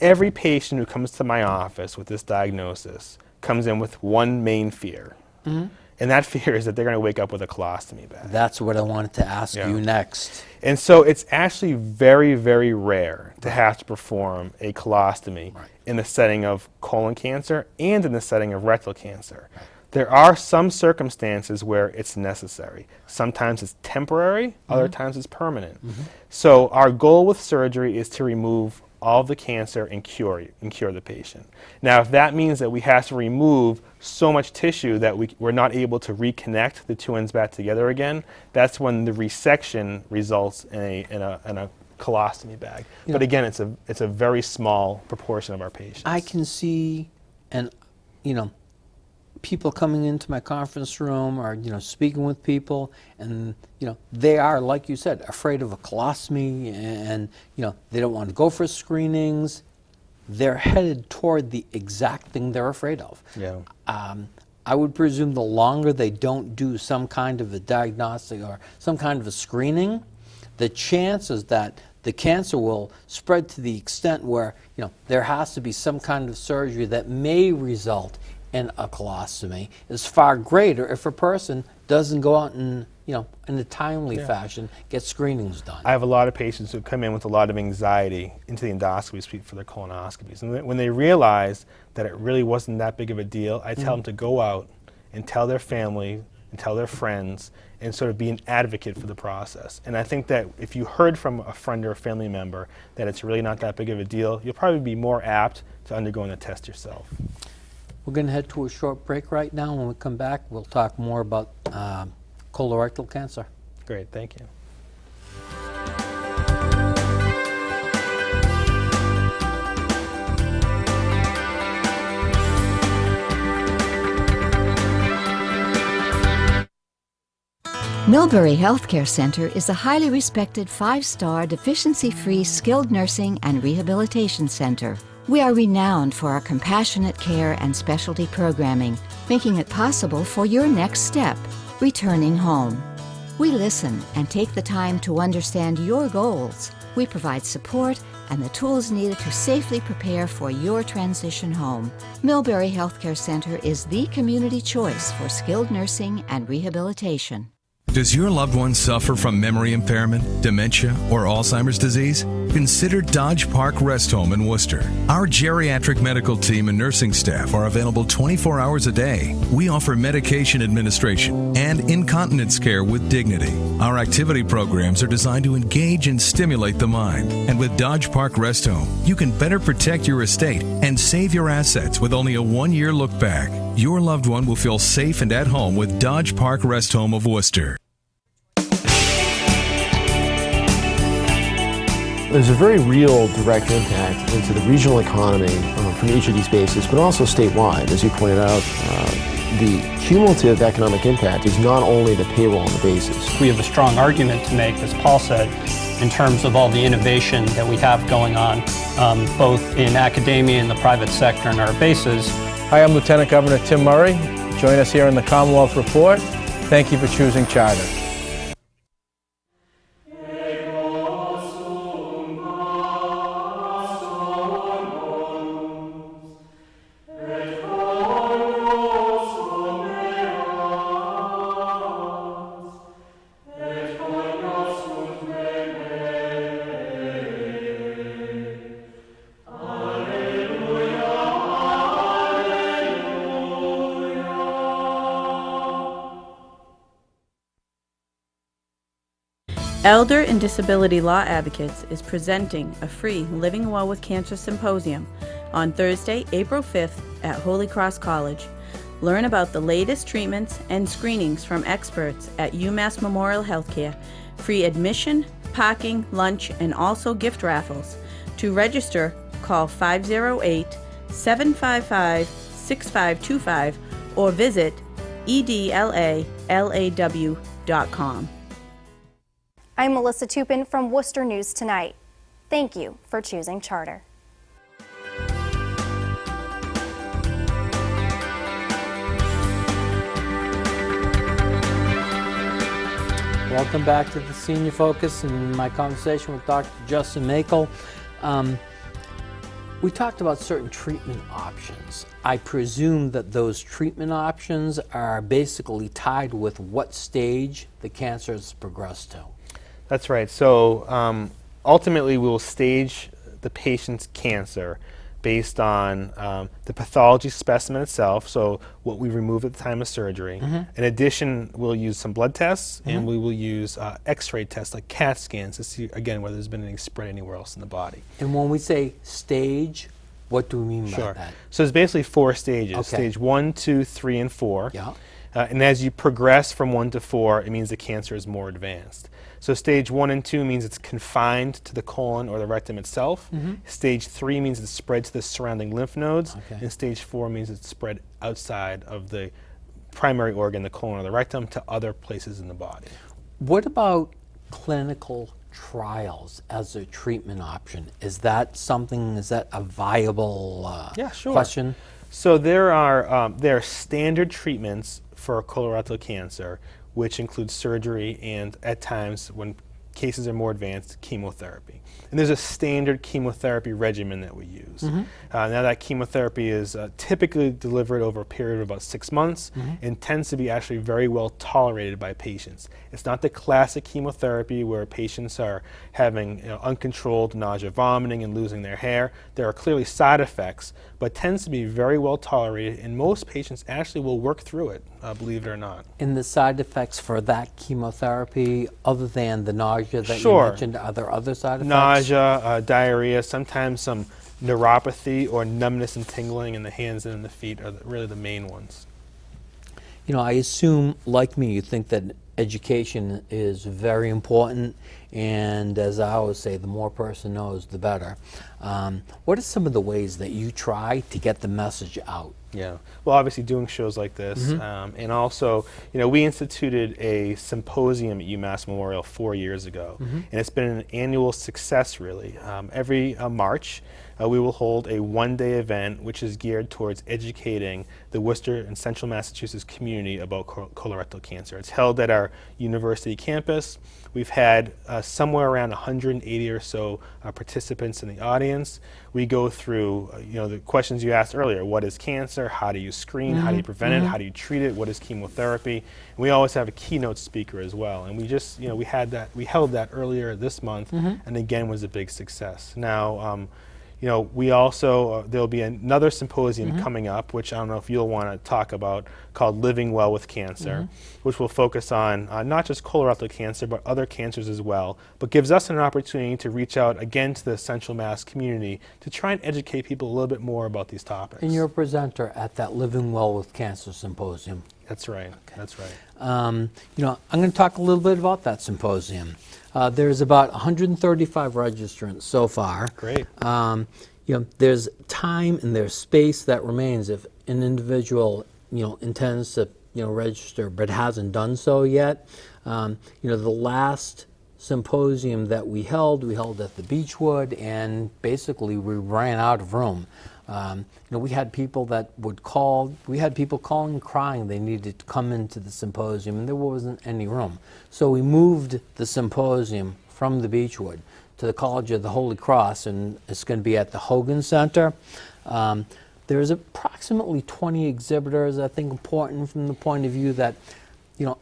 every patient who comes to my office with this diagnosis comes in with one main fear. And that fear is that they're going to wake up with a colostomy bag.
That's what I wanted to ask you next.
And so it's actually very, very rare to have to perform a colostomy in the setting of colon cancer and in the setting of rectal cancer. There are some circumstances where it's necessary. Sometimes it's temporary, other times it's permanent. So our goal with surgery is to remove all the cancer and cure the patient. Now, if that means that we have to remove so much tissue that we're not able to reconnect the two ends back together again, that's when the resection results in a colostomy bag. But again, it's a very small proportion of our patients.
I can see, and people coming into my conference room or speaking with people, and they are, like you said, afraid of a colostomy, and they don't want to go for screenings. they're headed toward the exact thing they're afraid of.
Yeah.
I would presume the longer they don't do some kind of a diagnostic or some kind of a screening, the chances that the cancer will spread to the extent where, you know, there has to be some kind of surgery that may result in a colostomy is far greater if a person doesn't go out and, you know, in a timely fashion, get screenings done.
I have a lot of patients who come in with a lot of anxiety into the endoscopy suite for their colonoscopies. And when they realize that it really wasn't that big of a deal, I tell them to go out and tell their family and tell their friends and sort of be an advocate for the process. And I think that if you heard from a friend or a family member that it's really not that big of a deal, you'll probably be more apt to undergoing the test yourself.
We're going to head to a short break right now. When we come back, we'll talk more about colorectal cancer.
Great, thank you.
Millbury Healthcare Center is a highly respected 5-star deficiency-free skilled nursing and rehabilitation center. We are renowned for our compassionate care and specialty programming, making it possible for your next step, returning home. We listen and take the time to understand your goals. We provide support and the tools needed to safely prepare for your transition home. Millbury Healthcare Center is the community choice for skilled nursing and rehabilitation.
Does your loved one suffer from memory impairment, dementia, or Alzheimer's disease? Consider Dodge Park Rest Home in Worcester. Our geriatric medical team and nursing staff are available 24 hours a day. We offer medication administration and incontinence care with dignity. Our activity programs are designed to engage and stimulate the mind. And with Dodge Park Rest Home, you can better protect your estate and save your assets with only a 1-year look back. Your loved one will feel safe and at home with Dodge Park Rest Home of Worcester.
There's a very real direct impact into the regional economy from each of these bases, but also statewide. As you pointed out, the cumulative economic impact is not only the payroll on the bases.
We have a strong argument to make, as Paul said, in terms of all the innovation that we have going on, both in academia and the private sector and our bases.
Hi, I'm Lieutenant Governor Tim Murray. Join us here in the Commonwealth Report. Thank you for choosing Charter.
Elder and Disability Law Advocates is presenting a free Living Well with Cancer Symposium on Thursday, April 5th at Holy Cross College. Learn about the latest treatments and screenings from experts at UMass Memorial Healthcare. Free admission, parking, lunch, and also gift raffles. To register, call 508-755-6525 or visit edlalaw.com.
I'm Melissa Tupin from Worcester News Tonight. Thank you for choosing Charter.
Welcome back to the Senior Focus and my conversation with Dr. Justin Maykel. We talked about certain treatment options. I presume that those treatment options are basically tied with what stage the cancer has progressed to.
That's right. So ultimately, we will stage the patient's cancer based on the pathology specimen itself, so what we remove at the time of surgery. In addition, we'll use some blood tests, and we will use x-ray tests like CAT scans to see, again, whether there's been any spread anywhere else in the body.
And when we say stage, what do we mean by that?
So there's basically 4 stages.
Okay.
Stage 1, 2, 3, and 4.
Yeah.
And as you progress from 1 to 4, it means the cancer is more advanced. So stage 1 and 2 means it's confined to the colon or the rectum itself. Stage 3 means it's spread to the surrounding lymph nodes. And stage 4 means it's spread outside of the primary organ, the colon or the rectum, to other places in the body.
What about clinical trials as a treatment option. Is that a viable
Yeah, sure.
question?
So there are standard treatments for colorectal cancer, which include surgery and, at times, when cases are more advanced, chemotherapy. And there's a standard chemotherapy regimen that we use. Now that chemotherapy is typically delivered over a period of about 6 months and tends to be actually very well tolerated by patients. It's not the classic chemotherapy where patients are having uncontrolled nausea, vomiting, and losing their hair. There are clearly side effects, but tends to be very well tolerated, and most patients actually will work through it, believe it or not.
And the side effects for that chemotherapy, other than the nausea that
Sure.
you mentioned, are there other side effects?
Nausea, diarrhea, sometimes some neuropathy or numbness and tingling in the hands and in the feet are really the main ones.
You know, I assume, like me, you think that education is very important, and as I always say, the more a person knows, the better. What are some of the ways that you try to get the message out?
Yeah, well, obviously doing shows like this, and also, we instituted a symposium at UMass Memorial 4 years ago, and it's been an annual success, really. Every March, we will hold a one-day event which is geared towards educating the Worcester and Central Massachusetts community about colorectal cancer. It's held at our university campus. We've had somewhere around 180 or so participants in the audience. We go through the questions you asked earlier. What is cancer? How do you screen? How do you prevent it? How do you treat it? What is chemotherapy? And we always have a keynote speaker as well. And we just, we held that earlier this month, and again was a big success. Now, we also, there'll be another symposium coming up, which I don't know if you'll want to talk about, called Living Well with Cancer, which will focus on not just colorectal cancer, but other cancers as well, but gives us an opportunity to reach out again to the Central Mass community to try and educate people a little bit more about these topics.
And you're a presenter at that Living Well with Cancer symposium.
That's right, that's right.
I'm going to talk a little bit about that symposium. There's about 135 registrants so far.
Great.
There's time and there's space that remains if an individual, intends to, register but hasn't done so yet. The last symposium that we held at the Beechwood, and basically we ran out of room. We had people that would call, we had people calling and crying they needed to come into the symposium, and there wasn't any room. So we moved the symposium from the Beechwood to the College of the Holy Cross, and it's going to be at the Hogan Center. There's approximately 20 exhibitors. I think important from the point of view that,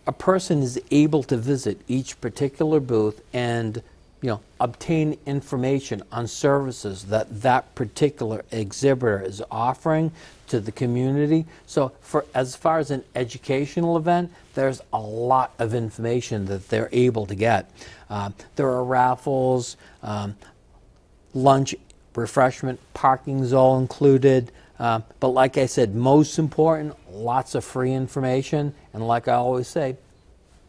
a person is able to visit each particular booth and obtain information on services that that particular exhibitor is offering to the community. So as far as an educational event, there's a lot of information that they're able to get. There are raffles, lunch, refreshment, parking's all included. But like I said, most important, lots of free information. And like I always say,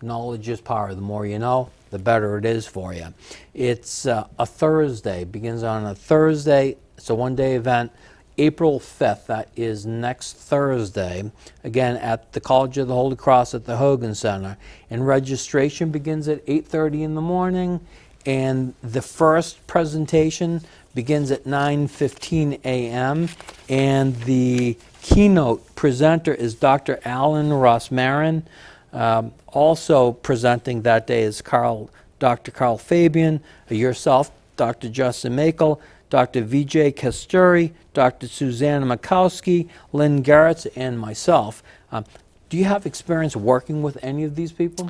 knowledge is power. The more you know, the better it is for you. It's a Thursday, begins on a Thursday. It's a one-day event. April 5th, that is next Thursday, again at the College of the Holy Cross at the Hogan Center. And registration begins at 8:30 in the morning, and the first presentation begins at 9:15 a.m. And the keynote presenter is Dr. Alan Ross-Marin. Also presenting that day is Dr. Carl Fabian, yourself, Dr. Justin Maykel, Dr. Vijay Kasturi, Dr. Susanna Makowski, Lynn Garretts, and myself. Do you have experience working with any of these people?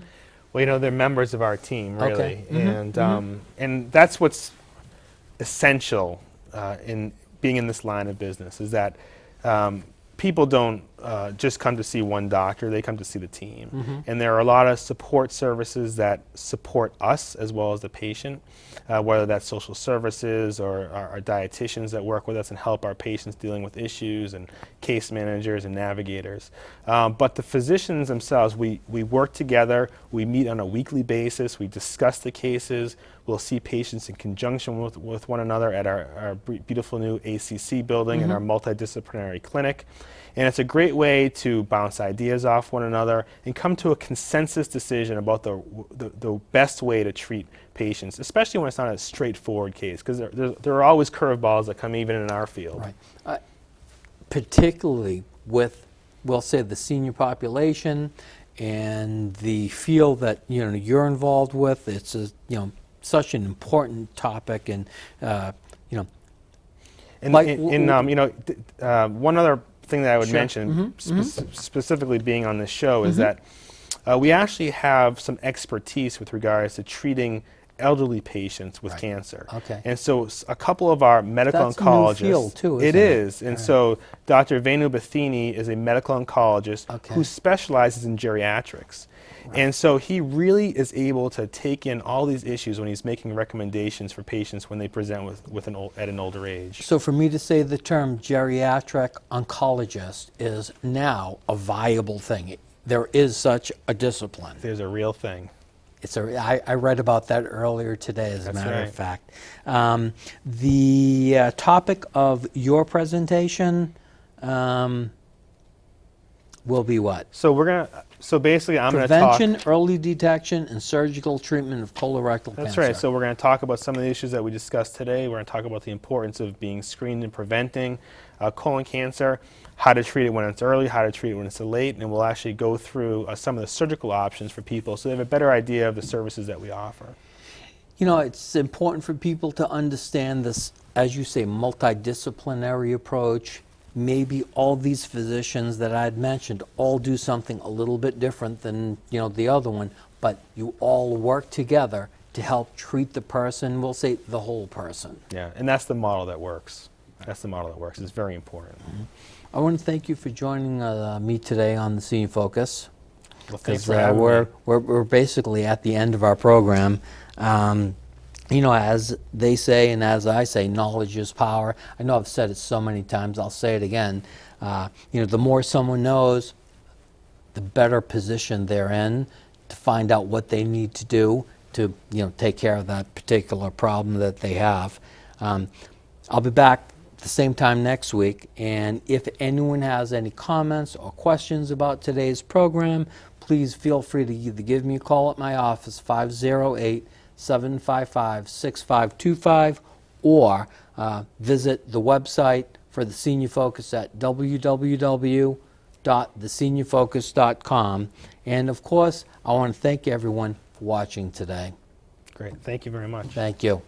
Well, they're members of our team, really.
Okay.
And that's what's essential in being in this line of business, is that people don't just come to see one doctor, they come to see the team. And there are a lot of support services that support us as well as the patient, whether that's social services or our dietitians that work with us and help our patients dealing with issues, and case managers and navigators. But the physicians themselves, we work together, we meet on a weekly basis, we discuss the cases, we'll see patients in conjunction with one another at our beautiful new ACC building and our multidisciplinary clinic. And it's a great way to bounce ideas off one another and come to a consensus decision about the best way to treat patients, especially when it's not a straightforward case, because there are always curveballs that come even in our field.
Right. Particularly with, we'll say, the senior population and the field that you're involved with. It's such an important topic, and
one other thing that I would
Sure.
mention, specifically being on this show, is that we actually have some expertise with regards to treating elderly patients with cancer.
Okay.
And so a couple of our medical oncologists.
That's a new field too, isn't
it is. And
Right.
so Dr. Venu Bathini is a medical oncologist who specializes in geriatrics. And so he really is able to take in all these issues when he's making recommendations for patients when they present at an older age.
So for me to say the term geriatric oncologist is now a viable thing. There is such a discipline.
There's a real thing.
I read about that earlier today, as a
That's
matter
right.
of fact. The topic of your presentation will be what?
So basically, I'm going to talk.
Prevention, early detection, and surgical treatment of colorectal cancer.
That's right. So we're going to talk about some of the issues that we discussed today. We're going to talk about the importance of being screened and preventing colon cancer, how to treat it when it's early, how to treat it when it's late, and we'll actually go through some of the surgical options for people so they have a better idea of the services that we offer.
It's important for people to understand this, as you say, multidisciplinary approach. Maybe all these physicians that I'd mentioned all do something a little bit different than the other one, but you all work together to help treat the person, we'll say the whole person.
Yeah, and that's the model that works. That's the model that works. It's very important.
I want to thank you for joining me today on the Senior Focus.
Well, thanks for having me.
We're basically at the end of our program. As they say and as I say, knowledge is power. I know I've said it so many times, I'll say it again. The more someone knows, the better position they're in to find out what they need to do to take care of that particular problem that they have. I'll be back the same time next week, and if anyone has any comments or questions about today's program, please feel free to either give me a call at my office, 508-755-6525, or visit the website for the Senior Focus at www.theseniorfocus.com. And of course, I want to thank everyone for watching today.
Great. Thank you very much.
Thank you.